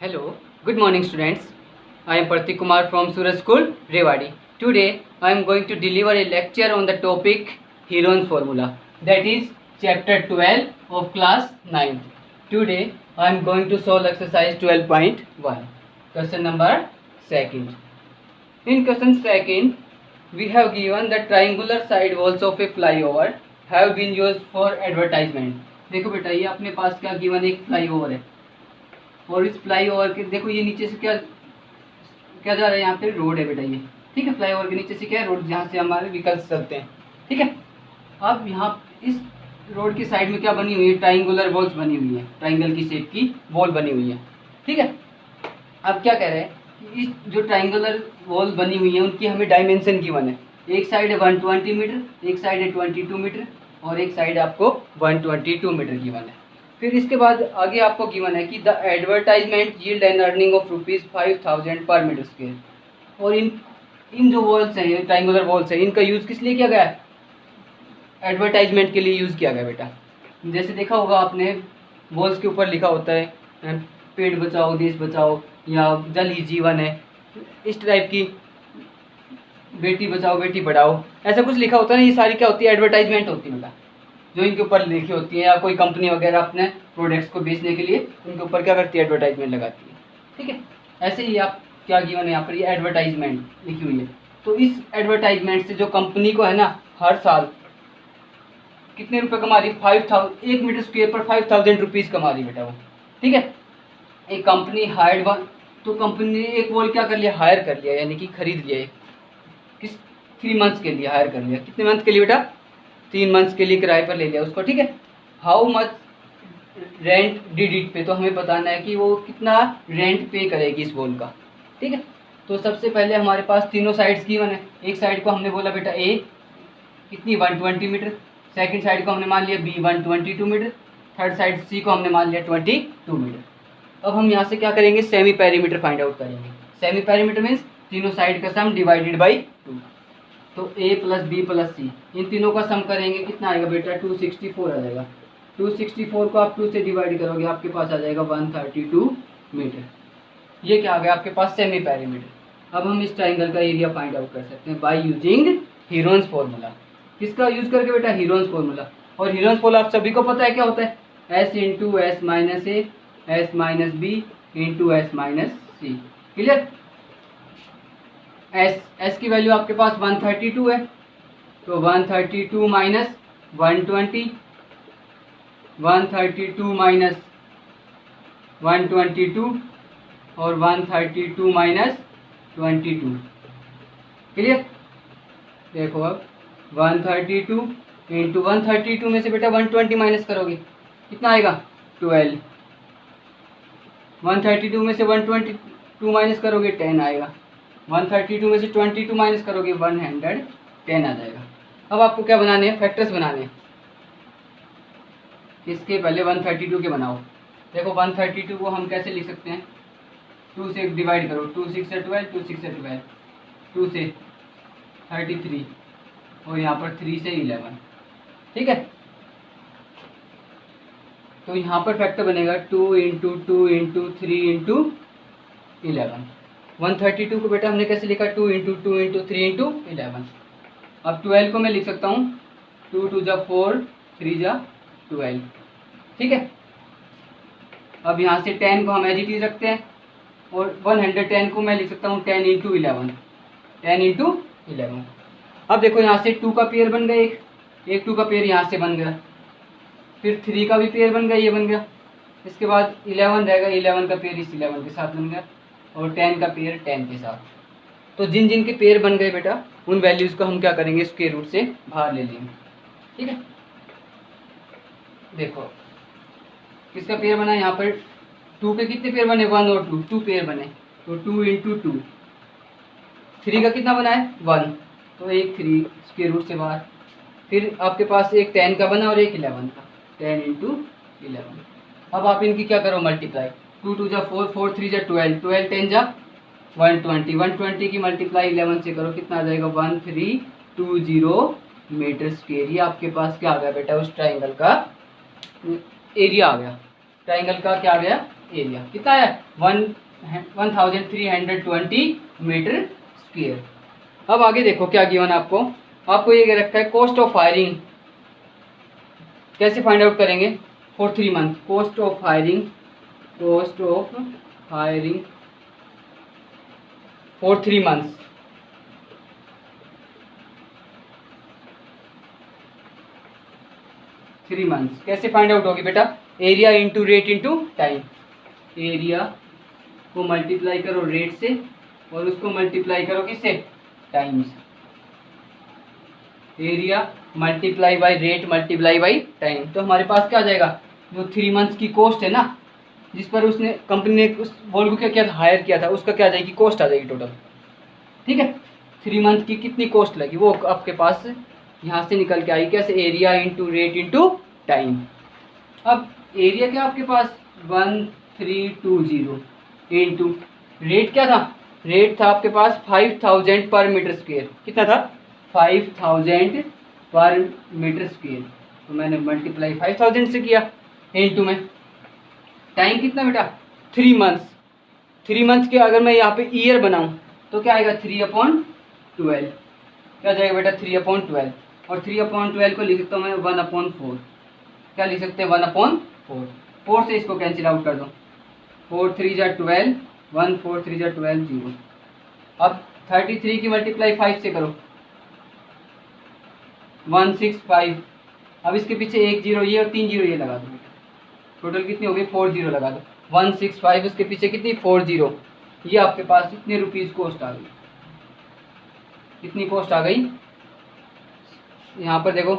Hello, good morning students. I am Pratik Kumar from Suraj School, Rewadi. Today I am going to deliver a lecture on the topic Heron's formula, that is chapter 12 of class 9th. Today I am going to solve exercise 12.1. Question number 2nd. In question 2nd, we have given the triangular side walls of a flyover have been used for advertisement. देखो बेटा, ये अपने पास क्या given एक flyover है और इस flyover के देखो ये नीचे से क्या क्या जा रहा है, यहाँ पे रोड है बेटा ये, ठीक है। फ्लाईओवर के नीचे से क्या है, रोड, जहाँ से हमारे व्हीकल्स चलते हैं, ठीक है। अब यहाँ इस रोड की साइड में क्या बनी हुई है, ट्राइंगुलर वॉल्स बनी हुई है, ट्राइंगल की शेप की वॉल बनी हुई है, ठीक है। अब क्या कह रहे हैं कि इस जो ट्राइंगुलर वॉल बनी हुई है उनकी हमें डायमेंशन गिवन है। एक साइड है 120 मीटर, एक साइड है 22 मीटर और एक साइड आपको 122 मीटर गिवन है। फिर इसके बाद आगे आपको गिवन है कि the advertisement yield an earning of ₹5000 per metre square. और इन जो वॉल्स हैं, ये ट्राइंगुलर वॉल्स हैं, इनका यूज़ किस लिए किया गया है, एडवर्टाइजमेंट के लिए यूज़ किया गया बेटा। जैसे देखा होगा आपने, वॉल्स के ऊपर लिखा होता है पेड़ बचाओ देश बचाओ, या जल ही जीवन है, इस टाइप की, बेटी बचाओ बेटी पढ़ाओ, ऐसा कुछ लिखा होता है ना। ये सारी क्या होती है, एडवर्टाइजमेंट होती है बेटा, जो इनके ऊपर लिखी होती है। या कोई कंपनी वगैरह अपने प्रोडक्ट्स को बेचने के लिए उनके ऊपर क्या करती है, एडवर्टाइजमेंट लगाती है, ठीक है। ऐसे ही आप क्या गिवन है यहाँ पर, ये एडवर्टाइजमेंट लिखी हुई है। तो इस एडवर्टाइजमेंट से जो कंपनी को है ना, हर साल कितने रुपए कमा रही है, 5000, 1 मीटर स्क्वायर पर 5000 रुपीज़ कमा रही है बेटा वो, ठीक है। एक कंपनी हायर्ड वन, तो कंपनी ने एक वॉल क्या कर लिया, हायर कर लिया, यानी कि खरीद लिया है। किस 3 मंथ्स के लिए हायर कर लिया, कितने मंथ के लिए बेटा, 3 मंथ्स के लिए किराए पर ले लिया उसको, ठीक है। How much rent did it पे, तो हमें बताना है कि वो कितना रेंट पे करेगी इस वॉल का, ठीक है। तो सबसे पहले हमारे पास तीनों साइड्स गिवन है। एक साइड को हमने बोला बेटा ए कितनी 120 मीटर, सेकंड साइड को हमने मान लिया बी 122 मीटर, थर्ड साइड सी को हमने मान लिया 22 मीटर। अब हम यहाँ से क्या करेंगे, सेमी पेरीमीटर फाइंड आउट करेंगे। सेमी पेरीमीटर मीन्स तीनों साइड का सम डिवाइडेड बाई 2। तो ए प्लस बी प्लस सी, इन तीनों का सम करेंगे, कितना आएगा बेटा, 264 आ जाएगा। 264 को आप 2 से डिवाइड करोगे, आपके पास आ जाएगा 132 मीटर। ये क्या आ गया आपके पास, सेमी पेरीमीटर। अब हम इस ट्राइंगल का एरिया फाइंड आउट कर सकते हैं बाय यूजिंग हीरोन्स फॉर्मूला। किसका यूज करके बेटा, हीरोन्स फॉर्मूला। और हीरोन्स फॉर्मूला आप सभी को पता है क्या होता है, S into S minus A S minus B into S minus C, clear. S की वैल्यू आपके पास 132 है, तो 132 माइनस 120, 132 माइनस 122 और 132 माइनस 22, क्लियर। देखो अब 132 इंटू 132 में से बेटा 120 माइनस करोगे, कितना आएगा 12। 132 में से 122 माइनस करोगे 10 आएगा। 132 में से 22 माइनस करोगे 110 आ जाएगा। अब आपको क्या बनाने हैं, फैक्टर्स बनाने हैं। इसके पहले 132 के बनाओ। देखो 132 को हम कैसे लिख सकते हैं, 2 से डिवाइड करो, 2 6 से 12, 2 6 से 12, 2 से 33 और यहाँ पर 3 से 11, ठीक है। तो यहाँ पर फैक्टर बनेगा 2 इंटू 2 इंटू 3 इंटू 11। 132 को बेटा हमने कैसे लिखा, 2 इंटू 2 इंटू 3 इंटू 11। अब 12 को मैं लिख सकता हूँ 2 2 जा 4, 3 जा 12, ठीक है। अब यहाँ से 10 को हम एज इट इज रखते हैं और 110 को मैं लिख सकता हूँ 10 इंटू 11, 10 इंटू 11। अब देखो यहाँ से 2 का पेयर बन गया, एक 2 का पेयर यहाँ से बन गया, फिर 3 का भी पेयर बन गया, ये बन गया। इसके बाद 11 रहेगा, 11 का पेयर इस 11 के साथ बन गया और 10 का पेयर 10 के साथ। तो जिन जिन के पेयर बन गए बेटा, उन वैल्यूज़ को हम क्या करेंगे, स्क्वायर रूट से बाहर ले लेंगे, ठीक है। देखो किसका पेयर बना, यहाँ पर 2 के कितने पेयर बने, 1 और 2, 2 पेयर बने, तो 2 इंटू 2। 3 का कितना बना है 1, तो एक 3 स्क्वायर रूट से बाहर। फिर आपके पास एक 10 का बना और एक 11 का, 10 इंटू 11। अब आप इनकी क्या करो, मल्टीप्लाई, 2 2 जा 4, 4 3 जा 12, 12 10 जा 120, 120 की मल्टीप्लाई 11 से करो, कितना आ जाएगा 1320 मीटर स्क्वायर। ये आपके पास क्या आ गया बेटा, उस ट्राइंगल का एरिया आ गया। ट्राइंगल का क्या आ गया, एरिया कितना है 1320 मीटर स्क्वायर। अब आगे देखो क्या गिवन है आपको ये रखा है कॉस्ट ऑफ फायरिंग। कैसे फाइंड आउट करेंगे for 3 month, cost of firing for 3 months. 3 months कैसे फाइंड आउट होगी बेटा, area into rate into time. Area को मल्टीप्लाई करो रेट से और उसको मल्टीप्लाई करो किससे, टाइम से। Area multiply by rate multiply by time. तो हमारे पास क्या आ जाएगा, जो 3 मंथ्स की कॉस्ट है ना, जिस पर उसने कंपनी ने उस बॉल को क्या किया था, हायर किया था, उसका क्या आ जाएगी, कॉस्ट आ जाएगी टोटल। ठीक है, 3 मंथ की कितनी कॉस्ट लगी वो आपके पास यहाँ से निकल के आई, कैसे, area into rate into time. अब एरिया क्या आपके पास 1320 इंटू रेट क्या था, रेट था आपके पास 5000 पर मीटर स्क्वायर। कितना था 5000 पर मीटर स्क्वायर, तो मैंने मल्टीप्लाई 5000 से किया इंटू में टाइम कितना बेटा 3 मंथ्स। 3 मंथ्स के अगर मैं यहाँ पे ईयर बनाऊँ तो क्या आएगा 3/12, क्या जाएगा बेटा 3/12, और 3/12 को लिख सकता हूँ मैं 1/4। क्या लिख सकते हैं 1/4, 4 से इसको कैंसिल आउट कर दो, 4 3 जा 12, 1 4 3 जा 12 0। अब 33 की मल्टीप्लाई 5 से करो 165। अब इसके पीछे 1 0 ये और 3 0 ये लगा दो, टोटल कितनी हो गई 4 0 लगा दो, 165 उसके पीछे कितनी 4 0, ये आपके पास कितने रुपीज़ कॉस्ट आ गई, कितनी कॉस्ट आ गई, यहाँ पर देखो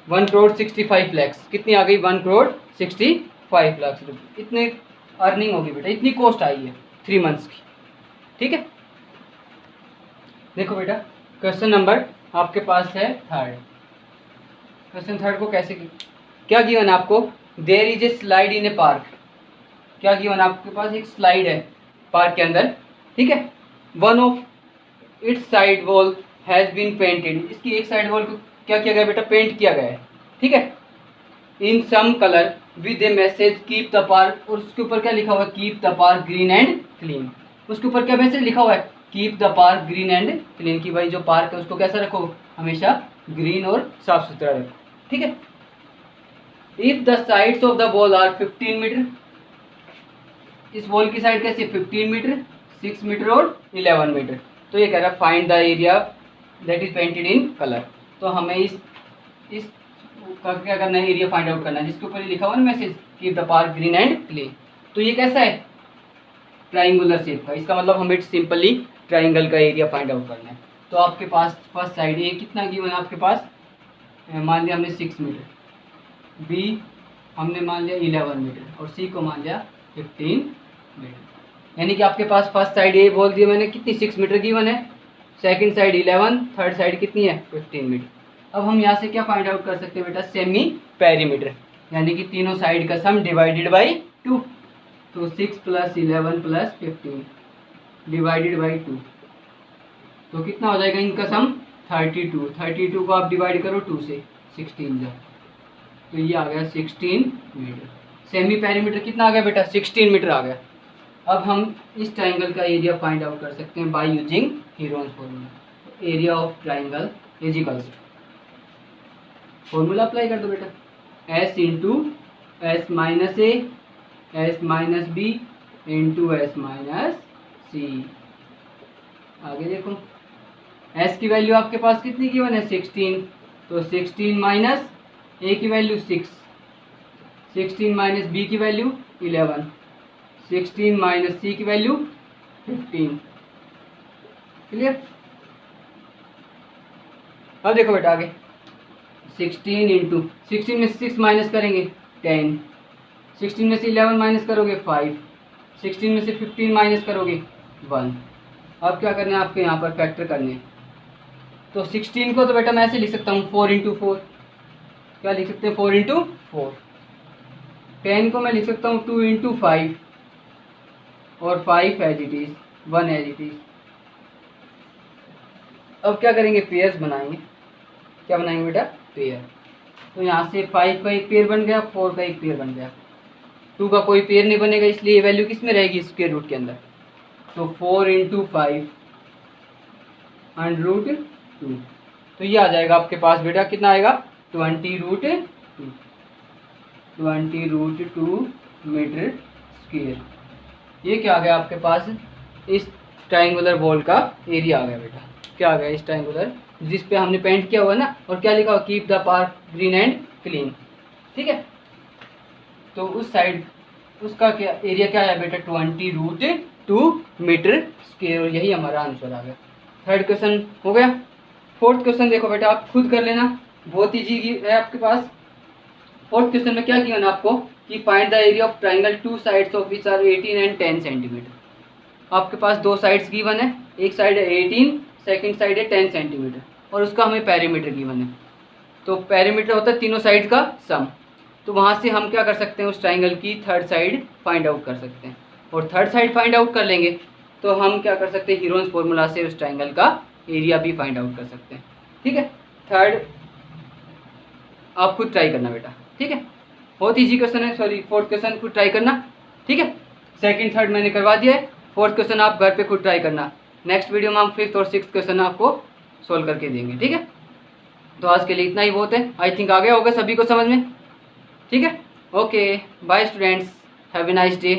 1,65 लाख, कितनी आ गई 1,65 लाख रुपये। इतने अर्निंग होगी बेटा, इतनी कॉस्ट आई है 3 मंथ्स की। ठीक है, देखो बेटा क्वेश्चन नंबर आपके पास है थर्ड। क्वेश्चन थर्ड को कैसे क्या गिवन आपको, there is a slide in a park. क्या गिवन आपके पास, एक स्लाइड है पार्क के अंदर। ठीक है, one of its side wall has been painted, इसकी एक साइड वॉल को क्या किया गया बेटा, पेंट किया गया है। ठीक है, in some colour with a message keep the park, और उसके ऊपर क्या लिखा हुआ है, keep the park green and clean. उसके ऊपर क्या मैसेज लिखा हुआ है, keep the park green and clean, की भाई जो पार्क है उसको कैसा रखो, हमेशा ग्रीन और साफ सुथरा रखो। ठीक है, if the sides of the wall are 15 metre, इस वॉल की साइड कैसे 15 मीटर, 6 मीटर और 11 मीटर। तो ये कह रहा है find the area that is painted in colour. तो हमें इस का क्या करना है, एरिया फाइंड आउट करना है, जिसके ऊपर लिखा हुआ है message keep the park green and clean. तो ये कैसा है, ट्राइंगुलर शेप का, इसका मतलब हमें सिंपली ट्राइंगल का एरिया फाइंड आउट करना है। तो आपके पास फर्स्ट साइड ए कितना गिवन है आपके पास, मान लिया हमने 6 मीटर, बी हमने मान लिया 11 मीटर और सी को मान लिया 15 मीटर। यानी कि आपके पास फर्स्ट साइड ए बोल दिया मैंने कितनी 6 मीटर गिवन है, सेकंड साइड 11, थर्ड साइड कितनी है 15 मीटर। अब हम यहाँ से क्या फाइंड आउट कर सकते हैं बेटा, सेमी पेरीमीटर, यानी कि तीनों साइड का सम डिवाइडेड बाई 2। तो 6 + 11 + 15 डिवाइडेड बाई 2, तो कितना हो जाएगा इनका सम 32। 32 को आप डिवाइड करो 2 से, 16 जा, तो ये आ गया 16 मीटर। सेमी पेरीमीटर कितना आ गया बेटा 16 मीटर आ गया। अब हम इस ट्राइंगल का एरिया फाइंड आउट कर सकते हैं by using Heron's formula. Area of triangle is equals to, formula apply कर दो बेटा, S into S minus A S minus B into S minus C. आगे देखो S की वैल्यू आपके पास कितनी गिवन है 16, तो 16 माइनस ए की वैल्यू 6, 16 माइनस बी की वैल्यू 11, 16 माइनस सी की वैल्यू 15। क्लियर। अब देखो बेटा आगे 16 इंटू 16 में 6 माइनस करेंगे 10, 16 में से 11 माइनस करोगे 5, 16 में से 15 माइनस करोगे 1। अब क्या करना है आपके यहाँ पर फैक्टर करने हैं। तो 16 को तो बेटा मैं ऐसे लिख सकता हूँ 4 इंटू 4, क्या लिख सकते हैं 4 इंटू 4। 10 को मैं लिख सकता हूँ 2 इंटू 5 और 5 as it is, 1 as it is. अब क्या करेंगे पेयर्स बनाएंगे, क्या बनाएंगे बेटा पेयर। तो यहाँ से 5 का एक पेयर बन गया, 4 का एक पेयर बन गया। 2 का कोई पेयर नहीं बनेगा, इसलिए ये वैल्यू किस में रहेगी, स्क्वायर रूट के अंदर। तो 4 × 5 √2, तो ये आ जाएगा आपके पास बेटा, कितना आएगा 20√2 मीटर स्क्वायर। ये क्या आ गया आपके पास, इस ट्रायंगुलर बॉल का एरिया आ गया बेटा। क्या आ गया, इस ट्रायंगुलर जिस पे हमने पेंट किया हुआ ना, और क्या लिखा हुआ, keep the park green and clean. ठीक है, तो उस साइड उसका क्या एरिया क्या है बेटा, 20√2 मीटर स्क्वायर, और यही हमारा आंसर आ गया। थर्ड क्वेश्चन हो गया। फोर्थ क्वेश्चन देखो बेटा, आप खुद कर लेना, बहुत ईजी है आपके पास। फोर्थ क्वेश्चन में क्या किया ना आपको, कि find the area of triangle two sides of which are 18 and 10 centimetre. आपके पास दो साइड्स गिवन है, एक साइड है 18, सेकंड साइड है 10 सेंटीमीटर, और उसका हमें पेरीमीटर गिवन है। तो पेरीमीटर होता है तीनों साइड का सम। तो वहाँ से हम क्या कर सकते हैं, उस ट्राइंगल की थर्ड साइड फाइंड आउट कर सकते हैं, और थर्ड साइड फाइंड आउट कर लेंगे तो हम क्या कर सकते हैं, हीरोन्स फॉर्मूला से उस ट्राइंगल का एरिया भी फाइंड आउट कर सकते हैं। ठीक है, थर्ड आप खुद ट्राई करना बेटा। ठीक है, बहुत ईजी क्वेश्चन है, सॉरी फोर्थ क्वेश्चन खुद ट्राई करना। ठीक है, सेकंड थर्ड मैंने करवा दिया है, फोर्थ क्वेश्चन आप घर पे खुद ट्राई करना। नेक्स्ट वीडियो में हम फिफ्थ और सिक्स्थ क्वेश्चन आपको सोल्व करके देंगे। ठीक है, तो आज के लिए इतना ही बहुत है। आई थिंक आ गया होगा सभी को समझ में। ठीक है, okay bye students, have a nice day.